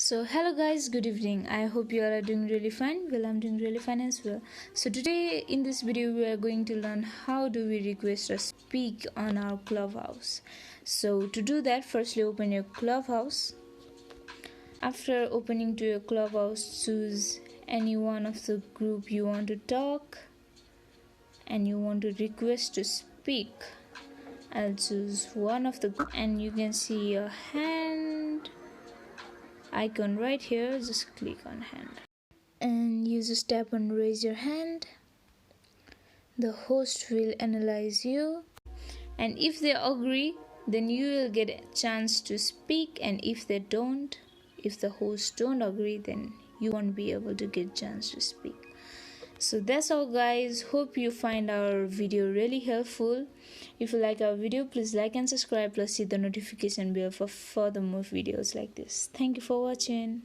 So hello guys, good evening. I hope you all are doing really fine. Well, I'm doing really fine as well. So today in this video we are going to learn how do we request or speak on our Clubhouse. So to do that, firstly open your Clubhouse. After opening to your Clubhouse, choose any one of the group you want to talk and you want to request to speak. I'll choose one of the and you can see your hand icon right here. Just click on hand and you just tap on raise your hand. The host will analyze you, and if they agree, then you will get a chance to speak, and if they don't, if the host don't agree, then you won't be able to get a chance to speak. So that's all guys. Hope you find our video really helpful. If you like our video, please like and subscribe, plus hit the notification bell for further more videos like this. Thank you for watching.